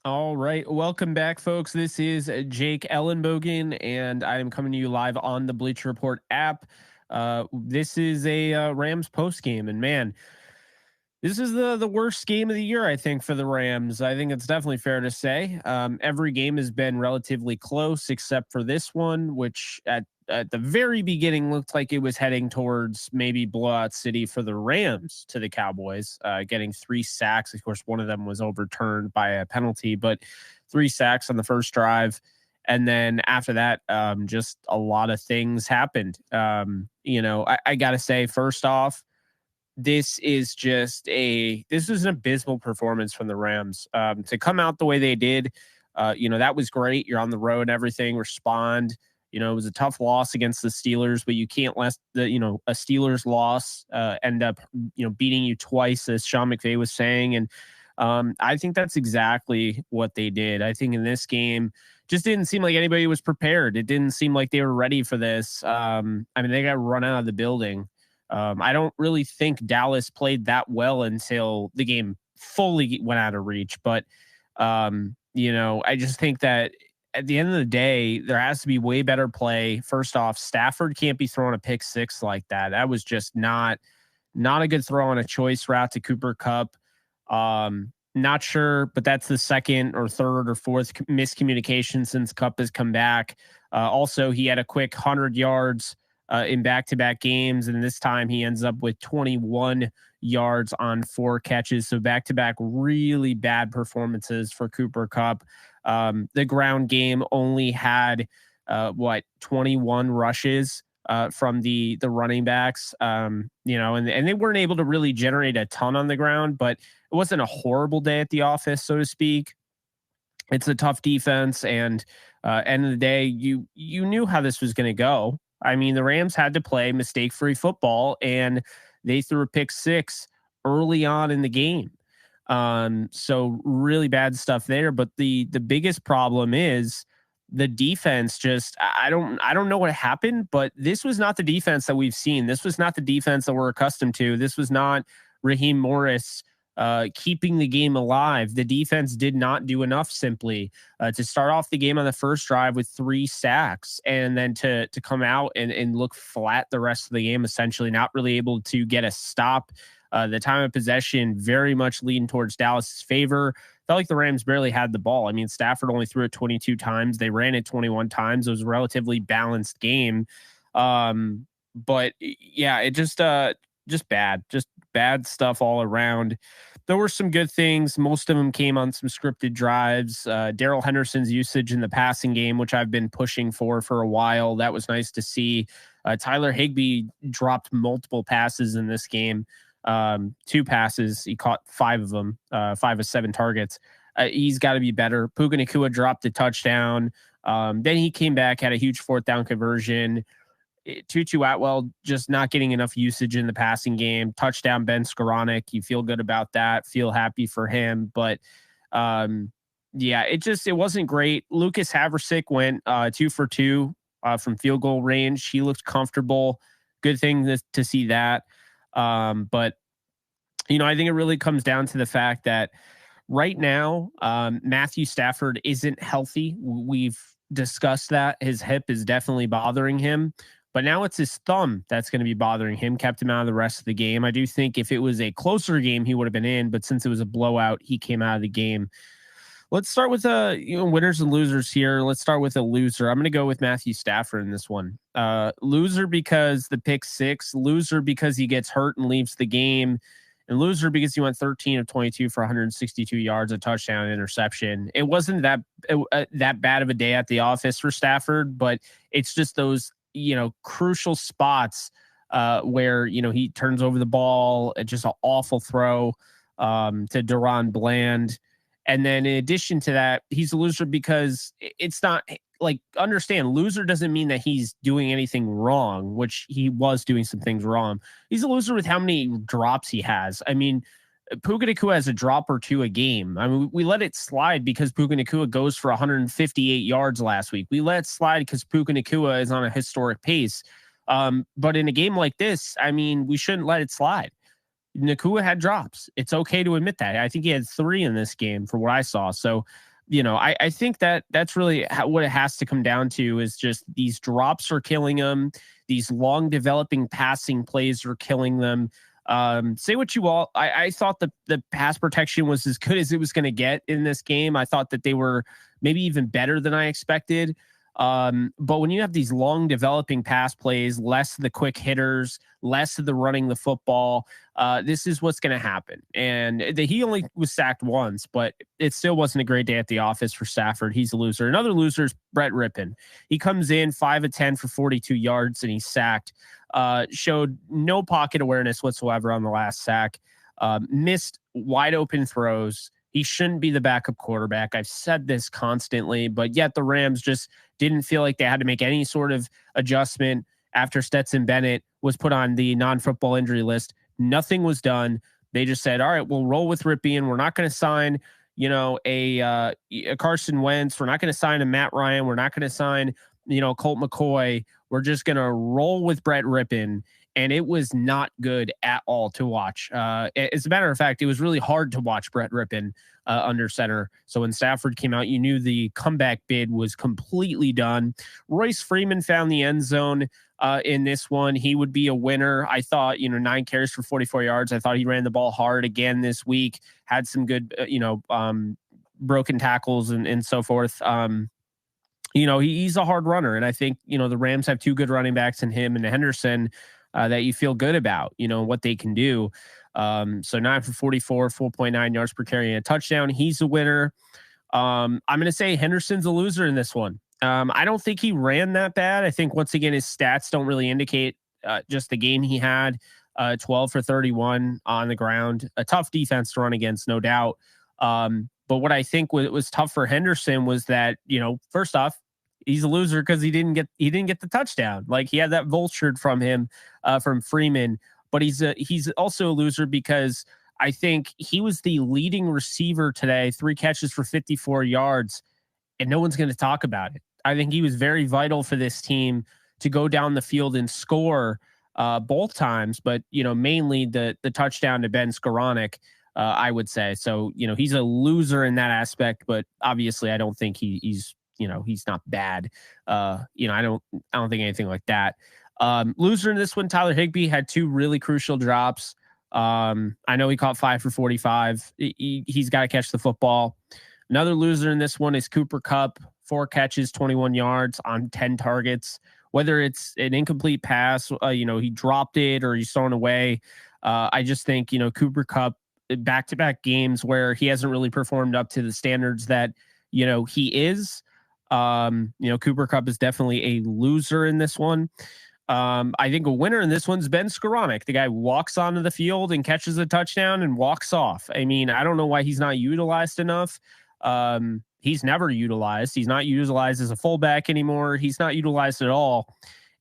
All right. Welcome back, folks. This is Jake Ellenbogen, and I am coming to you live on the Bleacher Report app. This is a Rams post game, and man, this is the worst game of the year, I think, for the Rams. I think it's definitely fair to say. Every game has been relatively close, except for this one, which at the very beginning looked like it was heading towards maybe blowout city for the Rams to the Cowboys, getting 3 sacks. Of course, one of them was overturned by a penalty, but 3 sacks on the first drive. And then after that, just a lot of things happened. I got to say, first off, this was an abysmal performance from the Rams. To come out the way they did, that was great. You're on the road and everything. Respond. It was a tough loss against the Steelers, but you can't let a Steelers loss end up beating you twice, as Sean McVay was saying. And I think that's exactly what they did. I think in this game, just didn't seem like anybody was prepared. It didn't seem like they were ready for this. They got run out of the building. I don't really think Dallas played that well until the game fully went out of reach. But, I just think that at the end of the day, there has to be way better play. First off, Stafford can't be throwing a pick six like that. That was just not a good throw on a choice route to Cooper Kupp. Not sure, but that's the second or third or fourth miscommunication since Kupp has come back. Also, he had a quick 100 yards in back-to-back games, and this time he ends up with 21 yards on 4 catches. So back-to-back really bad performances for Cooper Kupp. The ground game only had 21 rushes from the running backs. And they weren't able to really generate a ton on the ground, but it wasn't a horrible day at the office, so to speak. It's a tough defense, and end of the day, you knew how this was going to go. I mean, the Rams had to play mistake-free football, and they threw a pick six early on in the game. So really bad stuff there. But the biggest problem is the defense. Just I don't know what happened, but this was not the defense that we've seen. This was not the defense that we're accustomed to. This was not Raheem Morris keeping the game alive. The defense did not do enough simply to start off the game on the first drive with 3 sacks, and then to come out and look flat the rest of the game, essentially not really able to get a stop. The time of possession very much leaning towards Dallas's favor. Felt like the Rams barely had the ball. I mean, Stafford only threw it 22 times. They ran it 21 times. It was a relatively balanced game. But yeah, it just bad, just bad stuff all around. There were some good things. Most of them came on some scripted drives. Darrell Henderson's usage in the passing game, which I've been pushing for a while. That was nice to see. Tyler Higbee dropped multiple passes in this game. 2 passes. He caught 5 of them, 5 of 7 targets. He's got to be better. Puka Nacua dropped a touchdown. Then he came back, had a huge 4th down conversion. Tutu Atwell just not getting enough usage in the passing game. Touchdown Ben Skoranek. You feel good about that. Feel happy for him. But it wasn't great. Lucas Haversick went 2 for 2 from field goal range. He looked comfortable. Good thing to see that. But I think it really comes down to the fact that right now, Matthew Stafford isn't healthy. We've discussed that. His hip is definitely bothering him, but now it's his thumb that's going to be bothering him, kept him out of the rest of the game. I do think if it was a closer game, he would have been in, but since it was a blowout, he came out of the game. Let's start with winners and losers here. Let's start with a loser. I'm going to go with Matthew Stafford in this one. Loser because the pick six, loser because he gets hurt and leaves the game, and loser because he went 13 of 22 for 162 yards, a touchdown, and interception. It wasn't that bad of a day at the office for Stafford, but it's just those crucial spots where he turns over the ball. It's just an awful throw to Deron Bland. And then in addition to that, he's a loser because it's not understand, loser doesn't mean that he's doing anything wrong, which he was doing some things wrong. He's a loser with how many drops he has. I mean, Puka Nacua has a drop or 2 a game. I mean, we let it slide because Puka Nacua goes for 158 yards last week. We let it slide because Puka Nacua is on a historic pace. But in a game like this, I mean, we shouldn't let it slide. Nacua had drops. It's okay to admit that. I think he had 3 in this game for what I saw. So I think that's really what it has to come down to is just these drops are killing them. These long developing passing plays are killing them. Say what you all, I thought the pass protection was as good as it was going to get in this game. I thought that they were maybe even better than I expected. But when you have these long developing pass plays, less of the quick hitters, less of the running the football, this is what's going to happen. And he only was sacked once, but it still wasn't a great day at the office for Stafford. He's a loser. Another loser is Brett Rippon. He comes in 5 of 10 for 42 yards and he's sacked. Showed no pocket awareness whatsoever on the last sack. Missed wide open throws. He shouldn't be the backup quarterback. I've said this constantly, but yet the Rams just didn't feel like they had to make any sort of adjustment after Stetson Bennett was put on the non-football injury list. Nothing was done. They just said, all right, we'll roll with Ripien. We're not going to sign, a Carson Wentz. We're not going to sign a Matt Ryan. We're not going to sign, Colt McCoy. We're just going to roll with Brett Rippon. And it was not good at all to watch. As a matter of fact, it was really hard to watch Brett Rippon under center. So when Stafford came out, you knew the comeback bid was completely done. Royce Freeman found the end zone in this one. He would be a winner. I thought, 9 carries for 44 yards. I thought he ran the ball hard again this week, had some good, broken tackles and so forth. He's a hard runner. And I think, the Rams have 2 good running backs in him and Henderson that you feel good about, what they can do. So 9 for 44, 4.9 yards per carry and a touchdown. He's a winner. I'm going to say Henderson's a loser in this one. I don't think he ran that bad. I think once again, his stats don't really indicate just the game he had. 12 for 31 on the ground, a tough defense to run against, no doubt. But what I think was tough for Henderson was that, first off, he's a loser because he didn't get the touchdown. Like he had that vultured from him, from Freeman, but he's also a loser because I think he was the leading receiver today, 3 catches for 54 yards, and no one's going to talk about it. I think he was very vital for this team to go down the field and score both times, but mainly the touchdown to Ben Skoranek, I would say. So he's a loser in that aspect, but obviously I don't think he's not bad. I don't think anything like that. Loser in this one, Tyler Higbee had 2 really crucial drops. I know he caught 5 for 45. He's got to catch the football. Another loser in this one is Cooper Kupp, 4 catches, 21 yards on 10 targets. Whether it's an incomplete pass, he dropped it or he's thrown away. I just think, Cooper Kupp, back-to-back games where he hasn't really performed up to the standards that, he is. Cooper Kupp is definitely a loser in this one. I think a winner in this one's Ben Skoranek. The guy walks onto the field and catches a touchdown and walks off. I mean, I don't know why he's not utilized enough. He's never utilized. He's not utilized as a fullback anymore. He's not utilized at all.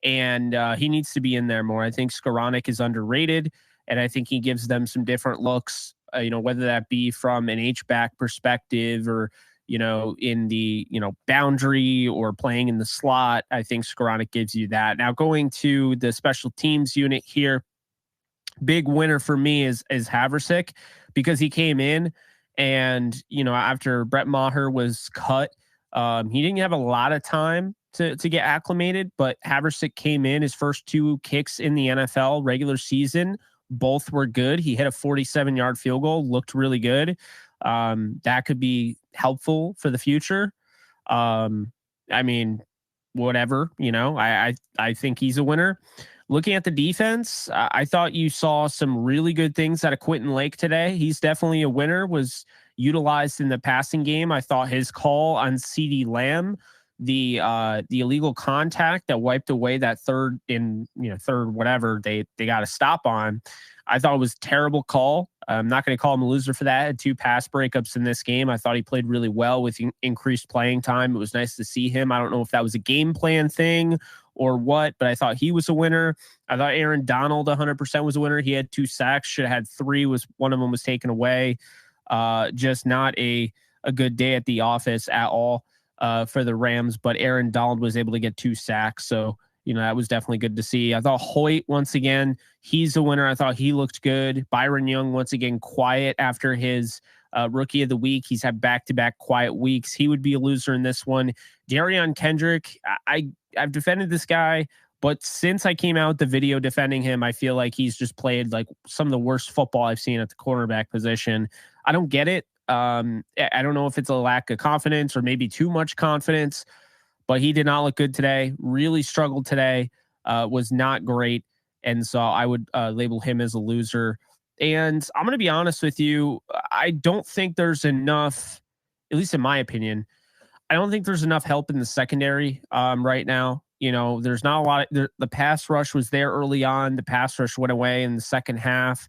And he needs to be in there more. I think Skoranek is underrated, and I think he gives them some different looks, whether that be from an H-back perspective or, in the, boundary or playing in the slot. I think Skoranek gives you that. Now going to the special teams unit here, big winner for me is Haversick, because he came in and, after Brett Maher was cut, he didn't have a lot of time to get acclimated, but Haversick came in, his first 2 kicks in the NFL regular season, both were good. He hit a 47-yard field goal, looked really good. That could be helpful for the future. I mean, whatever, I think he's a winner. Looking at the defense, I thought you saw some really good things out of Quentin Lake today. He's definitely a winner, was utilized in the passing game. I thought his call on CeeDee Lamb, the illegal contact that wiped away that third whatever they got to stop on, I thought it was a terrible call. I'm not going to call him a loser for that. Had 2 pass breakups in this game. I thought he played really well with increased playing time. It was nice to see him. I don't know if that was a game plan thing or what, but I thought he was a winner. I thought Aaron Donald 100% was a winner. He had 2 sacks, should have had 3. One of them was taken away. Just not a good day at the office at all for the Rams, but Aaron Donald was able to get 2 sacks. So, that was definitely good to see. I thought Hoyt, once again, he's a winner. I thought he looked good. Byron Young, once again, quiet after his Rookie of the week. He's had back-to-back quiet weeks. He would be a loser in this one. Darion Kendrick, I've defended this guy, but since I came out with the video defending him, I feel like he's just played like some of the worst football I've seen at the cornerback position. I don't get it. I don't know if it's a lack of confidence or maybe too much confidence, but he did not look good today. Really struggled today. Was not great. And so I would label him as a loser. And I'm going to be honest with you. I don't think there's enough, at least in my opinion, I don't think there's enough help in the secondary right now. You know, there's not a lot of the pass rush was there early on. The pass rush went away in the second half,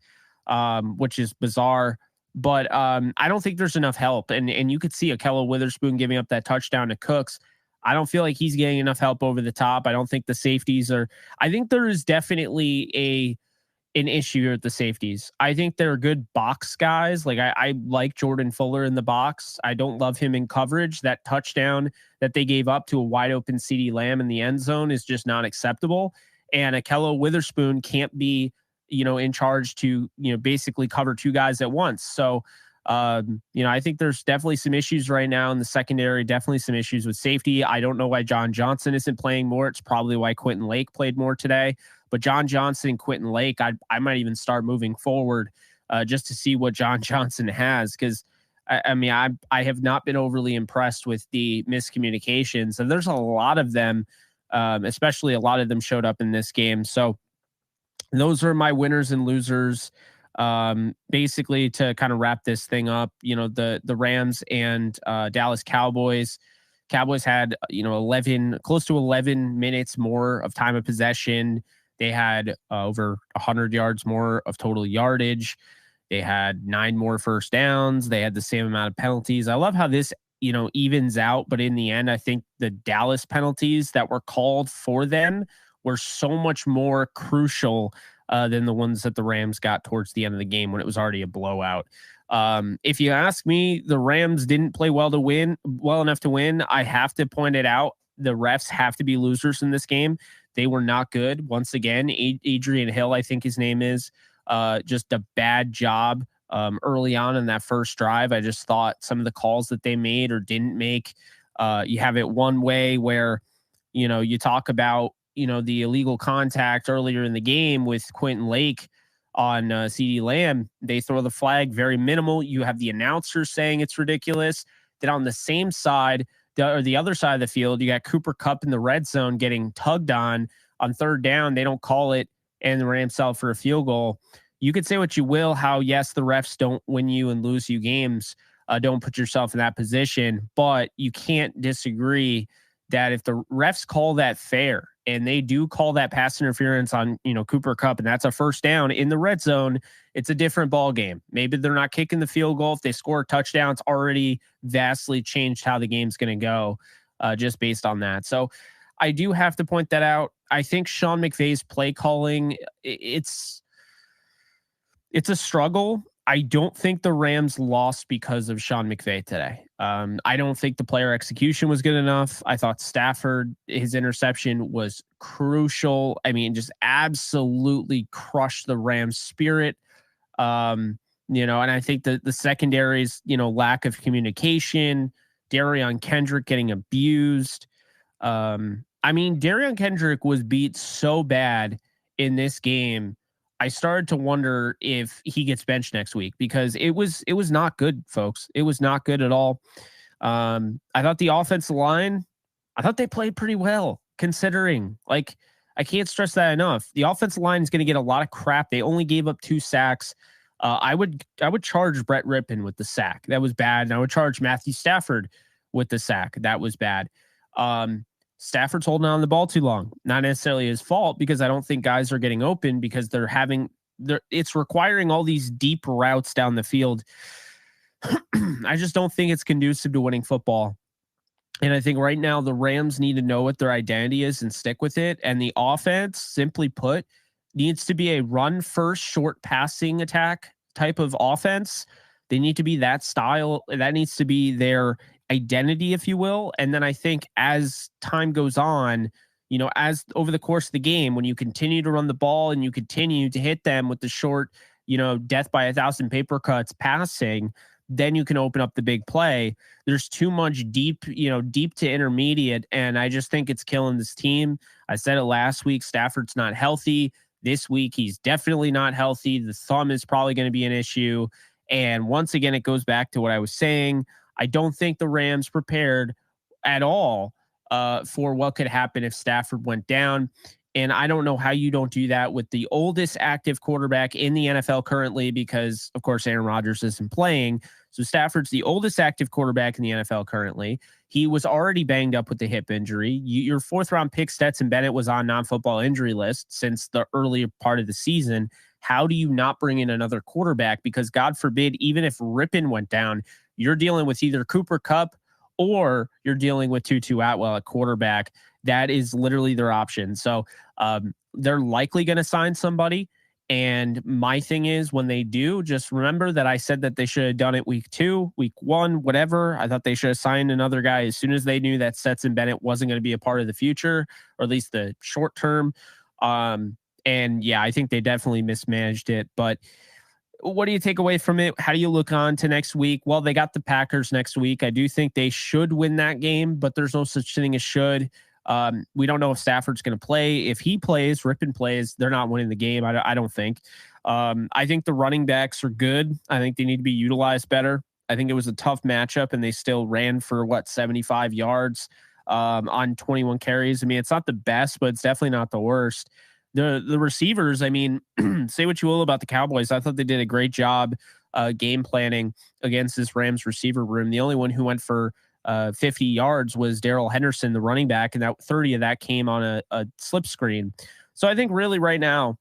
which is bizarre. But I don't think there's enough help. And you could see Ahkello Witherspoon giving up that touchdown to Cooks. I don't feel like he's getting enough help over the top. I don't think the safeties are. I think there is definitely an issue here at the safeties. I think they're good box guys. Like I like Jordan Fuller in the box. I don't love him in coverage. That touchdown that they gave up to a wide open CeeDee Lamb in the end zone is just not acceptable. And Ahkello Witherspoon can't be, in charge to, basically cover two guys at once. So, I think there's definitely some issues right now in the secondary, definitely some issues with safety. I don't know why John Johnson isn't playing more. It's probably why Quentin Lake played more today. But John Johnson and Quentin Lake, I might even start moving forward just to see what John Johnson has. Because, I have not been overly impressed with the miscommunications. And there's a lot of them, especially a lot of them showed up in this game. So those are my winners and losers. Basically, to kind of wrap this thing up, the Rams and Dallas Cowboys. Cowboys had, close to 11 minutes more of time of possession. They had over 100 yards more of total yardage. They had 9 more first downs. They had the same amount of penalties. I love how this, evens out. But in the end, I think the Dallas penalties that were called for them were so much more crucial than the ones that the Rams got towards the end of the game when it was already a blowout. If you ask me, the Rams didn't play well enough to win. I have to point it out. The refs have to be losers in this game. They were not good. Once again, Adrian Hill, I think his name is, just a bad job early on in that first drive. I just thought some of the calls that they made or didn't make, you have it one way where, you talk about, the illegal contact earlier in the game with Quentin Lake on CeeDee Lamb. They throw the flag, very minimal. You have the announcer saying it's ridiculous. Then on the same side, or the other side of the field, you got Cooper Kupp in the red zone getting tugged on third down. They don't call it, and the Rams sell for a field goal. You could say what you will, how, yes, the refs don't win you and lose you games. Don't put yourself in that position, but you can't disagree that if the refs call that fair, and they do call that pass interference on, Cooper Kupp, and that's a first down in the red zone, it's a different ball game. Maybe they're not kicking the field goal. If they score a touchdown, it's already vastly changed how the game's going to go just based on that. So I do have to point that out. I think Sean McVay's play calling, it's a struggle. I don't think the Rams lost because of Sean McVay today. I don't think the player execution was good enough. I thought Stafford, his interception was crucial. Just absolutely crushed the Rams spirit. And I think the secondary's, lack of communication, Darion Kendrick getting abused. Darion Kendrick was beat so bad in this game. I started to wonder if he gets benched next week because it was not good, folks. It was not good at all. I thought the offensive line, I thought they played pretty well considering, I can't stress that enough. The offensive line is going to get a lot of crap. They only gave up 2 sacks. I would charge Brett Rippon with the sack. That was bad. And I would charge Matthew Stafford with the sack. That was bad. Stafford's holding on the ball too long. Not necessarily his fault, because I don't think guys are getting open because it's requiring all these deep routes down the field. I just don't think it's conducive to winning football. And I think right now the Rams need to know what their identity is and stick with it. And the offense, simply put, needs to be a run first, short passing attack type of offense. They need to be that style. That needs to be their identity, if you will. And then I think as time goes on, as over the course of the game, when you continue to run the ball and you continue to hit them with the short, death by 1,000 paper cuts passing, then you can open up the big play. There's too much deep to intermediate, and I just think it's killing this team. I said it last week, Stafford's not healthy. This week, he's definitely not healthy. The thumb is probably going to be an issue. And once again, it goes back to what I was saying. I don't think the Rams prepared at all for what could happen if Stafford went down. And I don't know how you don't do that with the oldest active quarterback in the NFL currently, because, of course, Aaron Rodgers isn't playing. So Stafford's the oldest active quarterback in the NFL currently. He was already banged up with the hip injury. Your fourth-round pick, Stetson Bennett, was on non-football injury list since the earlier part of the season. How do you not bring in another quarterback? Because God forbid, even if Rippon went down, you're dealing with either Cooper Kupp or you're dealing with Tutu Atwell at quarterback. That is literally their option. So they're likely going to sign somebody. And my thing is, when they do, just remember that I said that they should have done it week 2, week 1, whatever. I thought they should have signed another guy as soon as they knew that Stetson Bennett wasn't going to be a part of the future, or at least the short term. And yeah, I think they definitely mismanaged it. But what do you take away from it? How do you look on to next week? Well, they got the Packers next week. I do think they should win that game, but there's no such thing as should. We don't know if Stafford's going to play. If he plays, Rippon plays, they're not winning the game. I don't think. I think the running backs are good. I think they need to be utilized better. I think it was a tough matchup, and they still ran for 75 yards on 21 carries. I mean, it's not the best, but it's definitely not the worst. The receivers, I mean, say what you will about the Cowboys. I thought they did a great job game planning against this Rams receiver room. The only one who went for 50 yards was Darrell Henderson, the running back, and that 30 of that came on a slip screen. So I think really right now,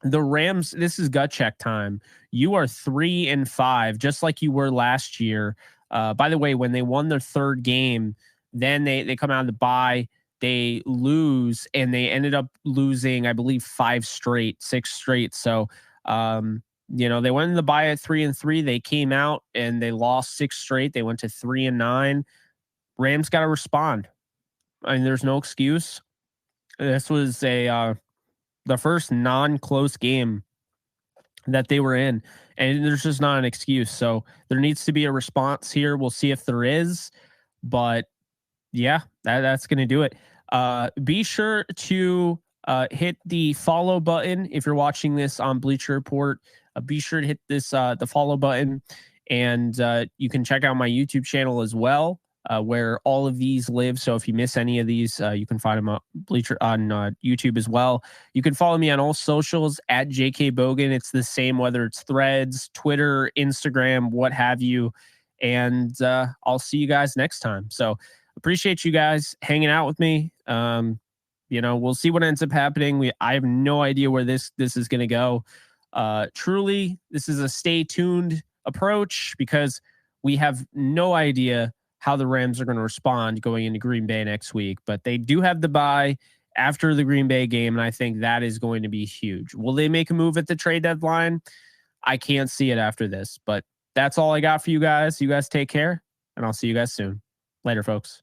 the Rams, this is gut check time. You are 3-5, just like you were last year. By the way, when they won their third game, then they come out of the bye, they lose, and they ended up losing, I believe, 6 straight. So, they went in the bye at 3-3. They came out and they lost 6 straight. They went to 3-9. Rams got to respond. I mean, there's no excuse. This was the first non-close game that they were in, and there's just not an excuse. So there needs to be a response here. We'll see if there is, but yeah, that's going to do it. Be sure to hit the follow button if you're watching this on Bleacher Report. Be sure to hit this the follow button, and you can check out my YouTube channel as well, where all of these live. So if you miss any of these, you can find them on YouTube as well. You can follow me on all socials at JK Bogan. It's the same whether it's Threads, Twitter, Instagram, what have you. And I'll see you guys next time. So appreciate you guys hanging out with me. We'll see what ends up happening. I have no idea where this is going to go. Truly, this is a stay tuned approach because we have no idea how the Rams are going to respond going into Green Bay next week, but they do have the bye after the Green Bay game, and I think that is going to be huge. Will they make a move at the trade deadline? I can't see it after this, but that's all I got for you guys. You guys take care, and I'll see you guys soon. Later, folks.